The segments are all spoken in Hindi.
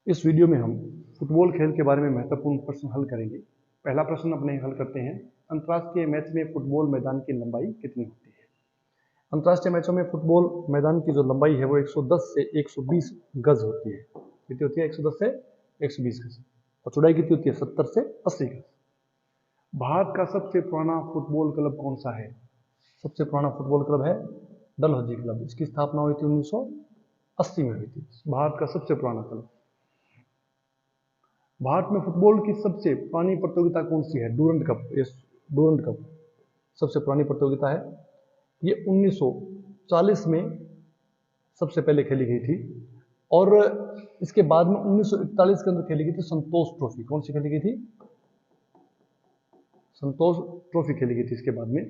इस वीडियो में हम फुटबॉल खेल के बारे में महत्वपूर्ण प्रश्न हल करेंगे। पहला प्रश्न अपने हल करते हैं। अंतर्राष्ट्रीय मैच में फुटबॉल मैदान की लंबाई कितनी होती है? अंतर्राष्ट्रीय मैचों में फुटबॉल मैदान की जो लंबाई है वो 110 से 120 गज होती है। कितनी होती है? 110 से 120 गज। और चौड़ाई कितनी होती है? 70 से 80 गज। भारत का सबसे पुराना फुटबॉल क्लब कौन सा है? सबसे पुराना फुटबॉल क्लब है डलहौजी क्लब। इसकी स्थापना हुई थी 1980 में हुई थी। भारत का सबसे पुराना क्लब। भारत में फुटबॉल की सबसे पुरानी प्रतियोगिता कौन सी है? Durand cup. ये डूरंड कप सबसे पुरानी प्रतियोगिता है। ये 1940 में सबसे पहले खेली गई थी और इसके बाद में 1941 के अंदर खेली गई थी संतोष ट्रॉफी। कौन सी खेली गई थी? संतोष ट्रॉफी खेली गई थी इसके बाद में।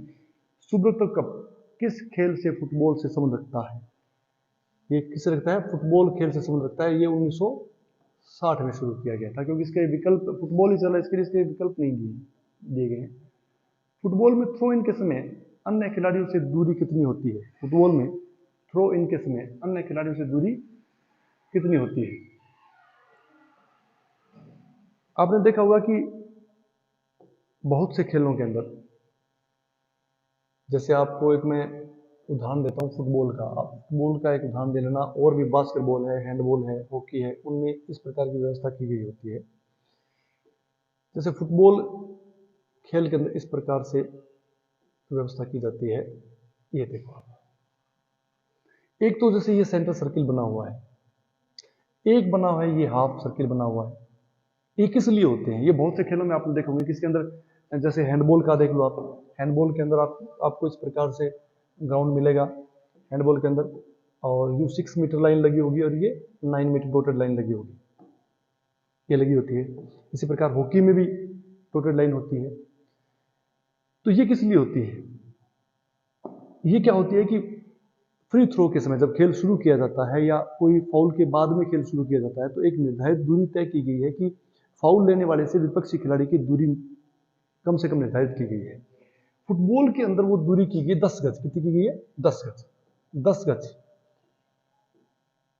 सुब्रत कप किस खेल से फुटबॉल से संबंध रखता है? ये किससे रखता है? फुटबॉल खेल से संबंध रखता है। ये 1960 में शुरू किया गया था, क्योंकि इसके विकल्प फुटबॉल ही चला, इसके लिए इसके विकल्प नहीं दिए गए हैं। फुटबॉल में थ्रो इन के समय अन्य खिलाड़ियों से दूरी कितनी होती है? फुटबॉल में थ्रो इन के समय अन्य खिलाड़ियों से दूरी कितनी होती है? आपने देखा होगा कि बहुत से खेलों के अंदर, जैसे आपको एक मैं उदाहरण देता हूँ फुटबॉल का। आप फुटबॉल का एक उदाहरण दे लेना, और भी बास्केटबॉल है, हैंडबॉल है, हॉकी है, उनमें इस प्रकार की व्यवस्था की गई होती है। जैसे फुटबॉल खेल के अंदर इस प्रकार से व्यवस्था की जाती है। ये देखो आप, एक तो जैसे ये सेंटर सर्किल बना हुआ है, एक बना हुआ है ये हाफ सर्किल बना हुआ है। ये किस लिए होते हैं? ये बहुत से खेलों में आपने देखा होंगे, किसके अंदर, जैसे हैंडबॉल का देख लो आप। हैंडबॉल के अंदर आपको इस प्रकार से ग्राउंड मिलेगा हैंडबॉल के अंदर, और यू 6 मीटर लाइन लगी होगी और ये 9 मीटर डॉटेड लाइन लगी होगी, ये लगी होती है। इसी प्रकार हॉकी में भी डॉटेड लाइन होती है। तो ये किस लिए होती है? ये क्या होती है कि फ्री थ्रो के समय जब खेल शुरू किया जाता है या कोई फाउल के बाद में खेल शुरू किया जाता है, तो एक निर्धारित दूरी तय की गई है कि फाउल लेने वाले से विपक्षी खिलाड़ी की दूरी कम से कम निर्धारित की गई है। फुटबॉल के अंदर वो दूरी की गई 10 गज। कितनी की गई है? 10 गज। 10 गज।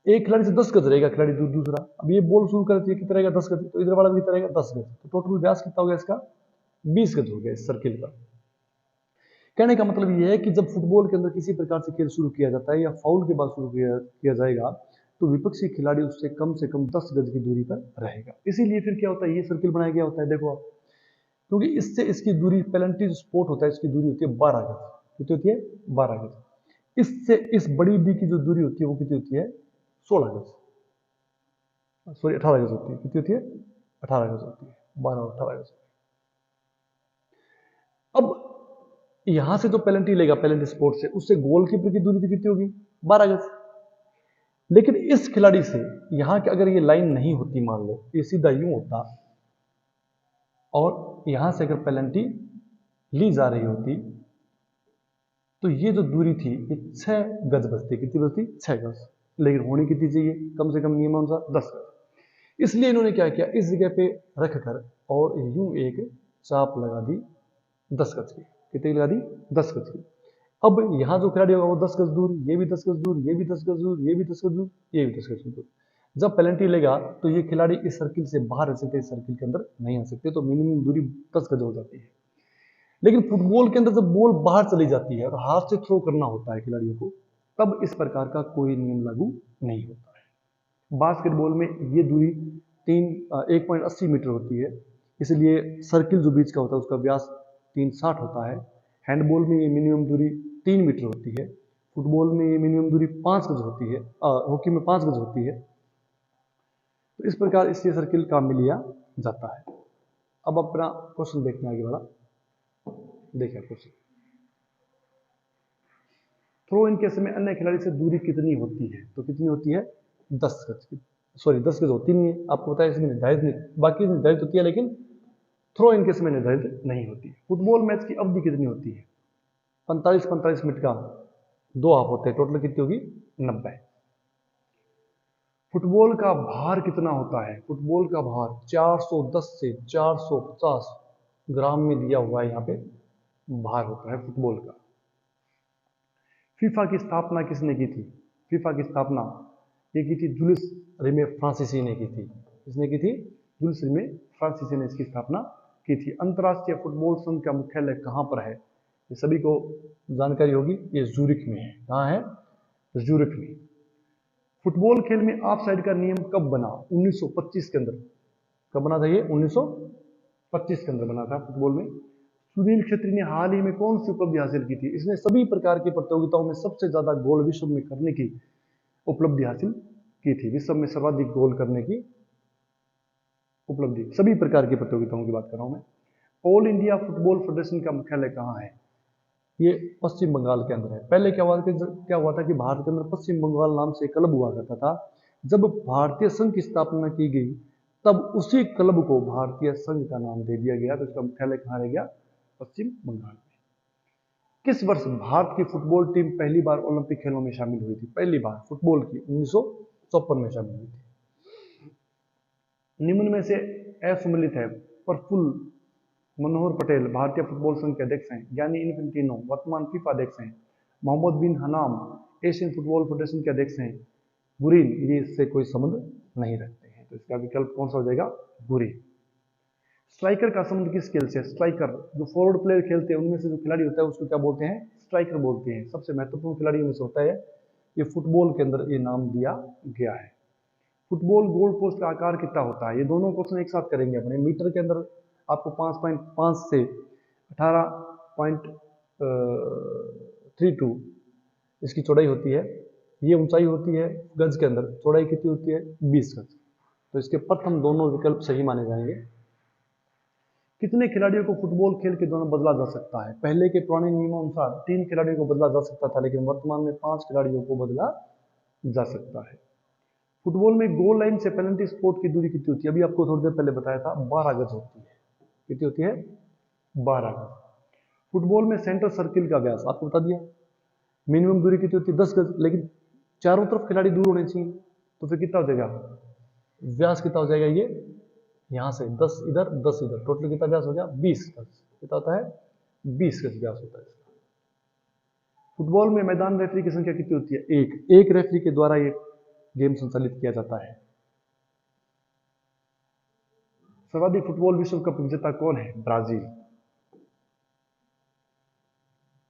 एक खिलाड़ी से 10 गज रहेगा खिलाड़ी दूसरा। अब ये बॉल शुरू करती है, कितना रहेगा? 10 गज। तो इधर वाला भी कितना रहेगा? 10 गज। तो टोटल व्यास कितना हो गया इसका? 20 गज हो गया इस सर्किल का। कहने का मतलब यह है कि जब फुटबॉल के अंदर किसी प्रकार से खेल शुरू किया जाता है या फाउल के बाद शुरू किया जाएगा, तो विपक्षी खिलाड़ी उससे कम 10 गज की दूरी पर रहेगा। इसीलिए फिर क्या होता है, ये सर्किल बनाया गया होता है। देखो आप, क्योंकि इससे इसकी दूरी, पेनल्टी स्पॉट होता है, इसकी दूरी होती है 12 गज। कितनी होती है? 12 गज। इससे इस बड़ी डी की जो दूरी होती है वो कितनी होती है? 16 गज, सॉरी 18 गज होती है। कितनी होती है? 18 गज होती है। 12 और 18 गज। अब यहां से जो पेनल्टी लेगा पेनल्टी स्पॉट से, उससे गोलकीपर की दूरी कितनी होगी? 12 गज। लेकिन इस खिलाड़ी से यहां की अगर ये लाइन नहीं होती, मान लो ये सीधा यूं होता, और यहां से अगर पेनल्टी ली जा रही होती, तो ये जो दूरी थी ये 6 गज बचती। कितनी बचती? 6 गज। लेकिन होनी कितनी चाहिए? कम से कम नियमानुसार 10 गज। इसलिए इन्होंने क्या किया, इस जगह पे रखकर और यूं एक चाप लगा दी 10 गज की। कितनी लगा दी? 10 गज की। अब यहां जो खिलाड़ी होगा वो 10 गज दूर, ये भी 10 गज दूर, ये भी 10 गज दूर, ये भी 10 गज दूर, ये भी 10 गज दूर। जब पेनल्टी लेगा तो ये खिलाड़ी इस सर्किल से बाहर रह सकते, इस सर्किल के अंदर नहीं आ सकते। तो मिनिमम दूरी 10 गज हो जाती है। लेकिन फुटबॉल के अंदर जब बॉल बाहर चली जाती है और हाथ से थ्रो करना होता है खिलाड़ियों को, तब इस प्रकार का कोई नियम लागू नहीं होता है। बास्केटबॉल में ये दूरी 1.80 मीटर होती है, इसलिए सर्किल जो बीच का होता है उसका व्यास 360 होता है। हैंडबॉल में ये मिनिमम दूरी 3 मीटर होती है। फुटबॉल में ये मिनिमम दूरी 5 गज होती है। हॉकी में 5 गज होती है। तो इस प्रकार इससे सर्किल काम में लिया जाता है। अब अपना क्वेश्चन देखने आगे बढ़ा। देखिए क्वेश्चन, थ्रो इन के समय अन्य खिलाड़ी से दूरी कितनी होती है? तो कितनी होती है? 10 गज की। सॉरी 10 गज होती नहीं है, आपको पता है, इसमें निर्धारित नहीं, बाकी निर्धारित होती है, लेकिन थ्रो इन के समय निर्धारित नहीं होती। फुटबॉल मैच की अवधि कितनी होती है? 45 मिनट का 2 हाफ होते हैं। टोटल कितनी होगी? 90। फुटबॉल का भार कितना होता है? फुटबॉल का भार 410 से 450 ग्राम में दिया हुआ है। यहाँ पे भार होता है फुटबॉल का। फीफा की स्थापना किसने की थी? फीफा की स्थापना ये की थी जूलियस रिमे फ्रांसीसी ने की थी। इसने की थी, जूल्स रिमे फ्रांसीसी ने इसकी स्थापना की थी। अंतर्राष्ट्रीय फुटबॉल संघ का मुख्यालय कहाँ पर है, ये सभी को जानकारी होगी, ये जूरिक में है। कहाँ है? जूरिक में। फुटबॉल खेल में ऑफ साइड का नियम कब बना? 1925 के अंदर। कब बना था ये? 1925 के अंदर बना था फुटबॉल में। सुनील छेत्री ने हाल ही में कौन सी उपलब्धि हासिल की थी? इसने सभी प्रकार की प्रतियोगिताओं में सबसे ज्यादा गोल विश्व में करने की उपलब्धि हासिल की थी। विश्व में सर्वाधिक गोल करने की उपलब्धि, सभी प्रकार की प्रतियोगिताओं की बात कर रहा हूं मैं। ऑल इंडिया फुटबॉल फेडरेशन का मुख्यालय कहाँ है? ये पश्चिम बंगाल के अंदर है। पहले क्या हुआ था कि भारत के अंदर पश्चिम बंगाल नाम से क्लब हुआ करता था। जब भारतीय संघ की स्थापना की गई तब उसी क्लब को भारतीय संघ का नाम दे दिया गया, तो इसका मुख्यालय कहाँ रह गया? पश्चिम बंगाल में। किस वर्ष भारत की फुटबॉल टीम पहली बार ओलंपिक खेलों में शामिल हुई थी? पहली बार फुटबॉल की 1954 में शामिल हुई थी। निम्न में से असम्मिलित है। प्रफुल्ल मनोहर पटेल भारतीय फुटबॉल संघ के अध्यक्ष हैं। ज्ञानी इन्फेंटिनो वर्तमान फीफा अध्यक्ष हैं। मोहम्मद बिन हनाम एशियन फुटबॉल फेडरेशन के अध्यक्ष हैं। गुरीन ये इससे कोई संबंध नहीं रखते हैं, तो इसका विकल्प कौन सा हो जाएगा? गुरीन। स्ट्राइकर का संबंध किस खेल से? स्ट्राइकर जो फॉरवर्ड प्लेयर खेलते हैं उनमें से जो खिलाड़ी होता है उसको क्या बोलते हैं? स्ट्राइकर बोलते हैं। सबसे महत्वपूर्ण खिलाड़ियों में से होता है ये, फुटबॉल के अंदर ये नाम दिया गया है। फुटबॉल गोल पोस्ट का आकार कितना होता है? ये दोनों क्वेश्चन एक साथ करेंगे अपने। मीटर के अंदर आपको 5.5 से 18.32 इसकी चौड़ाई होती है। ये ऊंचाई होती है। गज के अंदर चौड़ाई कितनी होती है? 20 गज। तो इसके प्रथम दोनों विकल्प सही माने जाएंगे। कितने खिलाड़ियों को फुटबॉल खेल के दौरान बदला जा सकता है? पहले के पुराने नियमों अनुसार 3 खिलाड़ियों को बदला जा सकता था, लेकिन वर्तमान में 5 खिलाड़ियों को बदला जा सकता है। फुटबॉल में गोल लाइन से पेनल्टी स्पॉट की दूरी कितनी होती है? अभी आपको थोड़ी देर पहले बताया था, 12 गज होती है। कितनी होती है? 12 गज। फुटबॉल में सेंटर सर्किल का व्यास आपको बता दिया। मिनिमम दूरी कितनी होती है? 10 गज, लेकिन चारों तरफ खिलाड़ी दूर होने चाहिए, तो फिर कितना हो जाएगा? व्यास कितना हो जाएगा? ये यहां से 10 इधर 10 इधर, टोटल कितना व्यास हो गया? 20 गज। कितना होता है? 20 गज व्यास होता है इसका। फुटबॉल में मैदान रेफरी की संख्या कितनी होती है? एक रेफरी के द्वारा ये गेम संचालित किया जाता है। सर्वाधिक फुटबॉल विश्व कप विजेता कौन है? ब्राजील।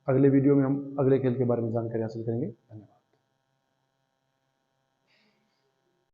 अगले वीडियो में हम अगले खेल के बारे में जानकारी हासिल करेंगे। धन्यवाद।